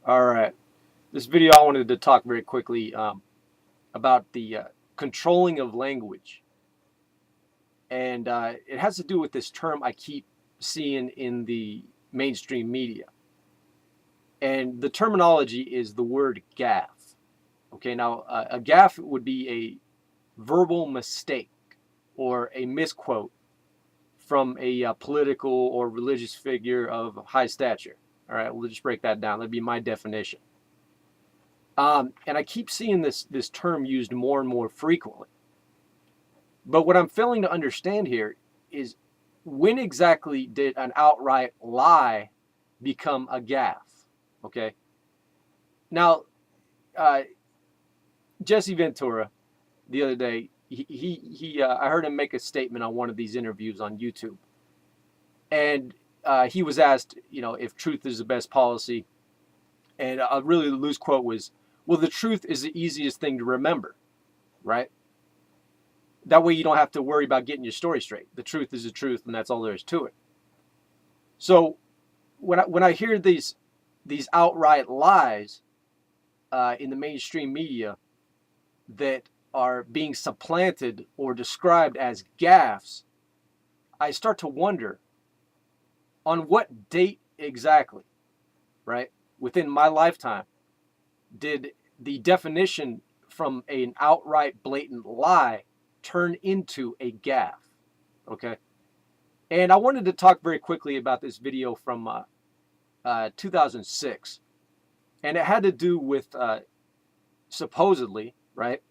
All right. This video, I wanted to talk very quickly about the controlling of language. And it has to do with this term I keep seeing in the mainstream media. And the terminology is the word gaffe. Okay, now a gaffe would be a verbal mistake or a misquote from a political or religious figure of high stature. All right, we'll just break that down. That'd be my definition. And I keep seeing this term used more and more frequently. But what I'm failing to understand here is, when exactly did an outright lie become a gaffe? Okay. Now, Jesse Ventura, the other day, I heard him make a statement on one of these interviews on YouTube, and he was asked, if truth is the best policy, and a really loose quote was, "Well, the truth is the easiest thing to remember, right? That way you don't have to worry about getting your story straight. The truth is the truth, and that's all there is to it." So when I hear these outright lies in the mainstream media that are being supplanted or described as gaffes, I start to wonder, on what date exactly, right, within my lifetime, did the definition from an outright blatant lie turn into a gaffe? Okay. And I wanted to talk very quickly about this video from 2006. And it had to do with supposedly, right,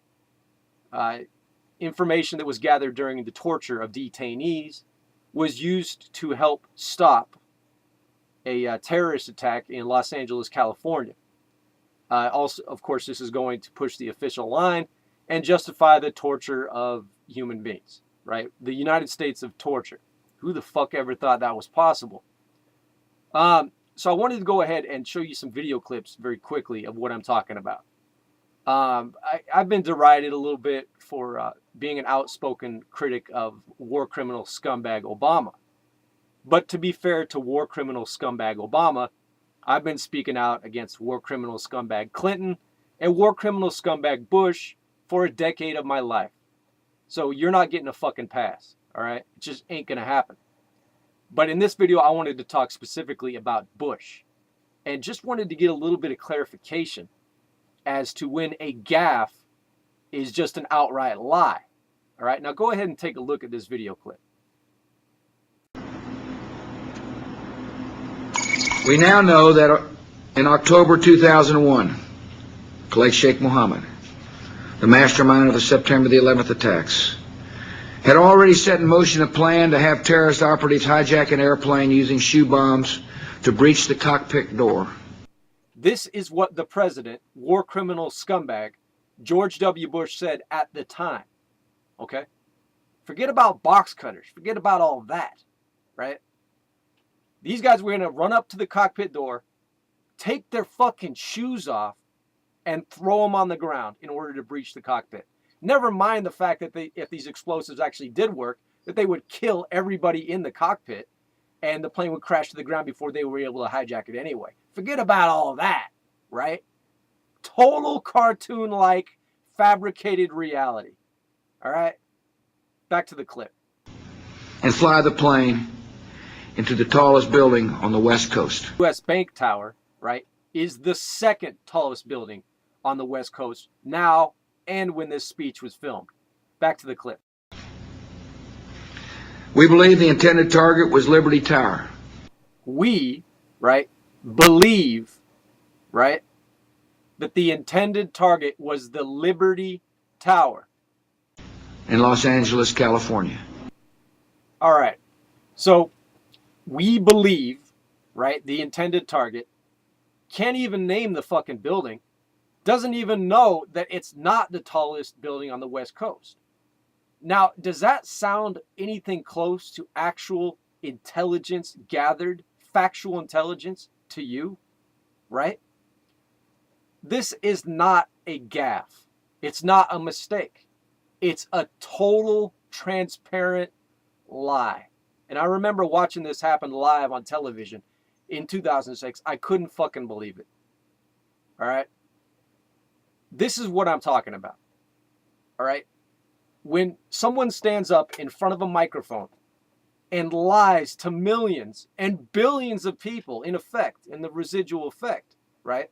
information that was gathered during the torture of detainees was used to help stop a terrorist attack in Los Angeles, California. Also, of course, this is going to push the official line and justify the torture of human beings, right? The United States of torture. Who the fuck ever thought that was possible? So I wanted to go ahead and show you some video clips very quickly of what I'm talking about. I've been derided a little bit for being an outspoken critic of war criminal scumbag Obama. But to be fair to war criminal scumbag Obama, I've been speaking out against war criminal scumbag Clinton and war criminal scumbag Bush for a decade of my life. So you're not getting a fucking pass, all right? It just ain't gonna happen. But in this video, I wanted to talk specifically about Bush, and just wanted to get a little bit of clarification as to when a gaffe is just an outright lie. All right, now go ahead and take a look at this video clip. We now know that in October 2001, Khalid Sheikh Mohammed, the mastermind of the September the 11th attacks, had already set in motion a plan to have terrorist operatives hijack an airplane using shoe bombs to breach the cockpit door. This is what the president, war criminal scumbag, George W. Bush said at the time, okay? Forget about box cutters. Forget about all that, right? These guys were going to run up to the cockpit door, take their fucking shoes off, and throw them on the ground in order to breach the cockpit. Never mind the fact that if these explosives actually did work, that they would kill everybody in the cockpit and the plane would crash to the ground before they were able to hijack it anyway. Forget about all that, right? Total cartoon-like fabricated reality. All right? Back to the clip. And fly the plane into the tallest building on the West Coast. U.S. Bank Tower, right, is the second tallest building on the West Coast now and when this speech was filmed. Back to the clip. We believe the intended target was Liberty Tower. We, right, believe, right, that the intended target was the Liberty Tower In Los Angeles, California. All right. So we believe, right, the intended target can't even name the fucking building, doesn't even know that it's not the tallest building on the West Coast. Now, does that sound anything close to actual intelligence gathered, factual intelligence to you? Right? This is not a gaffe. It's not a mistake. It's a total transparent lie. And I remember watching this happen live on television in 2006. I couldn't fucking believe it. All right. This is what I'm talking about. All right. When someone stands up in front of a microphone and lies to millions and billions of people, in effect, in the residual effect, right?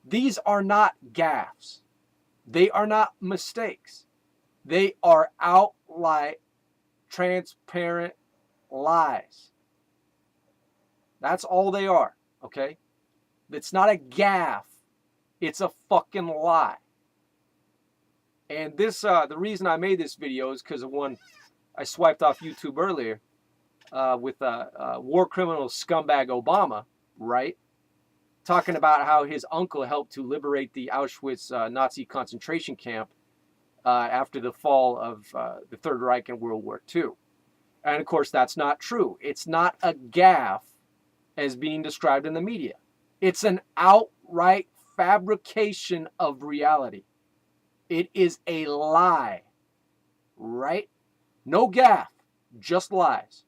These are not gaffes. They are not mistakes. They are outright, transparent lies. That's all they are, okay? It's not a gaffe. It's a fucking lie. And this, the reason I made this video is because of one I swiped off YouTube earlier with war criminal scumbag Obama, right? Talking about how his uncle helped to liberate the Auschwitz Nazi concentration camp after the fall of the Third Reich in World War II. And of course, that's not true. It's not a gaffe as being described in the media. It's an outright fabrication of reality. It is a lie, right? No gaffe, just lies.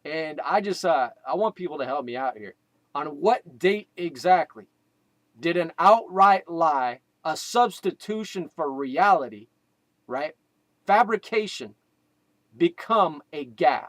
And I just, I want people to help me out here. On what date exactly did an outright lie, a substitution for reality, right, fabrication, become a gaffe?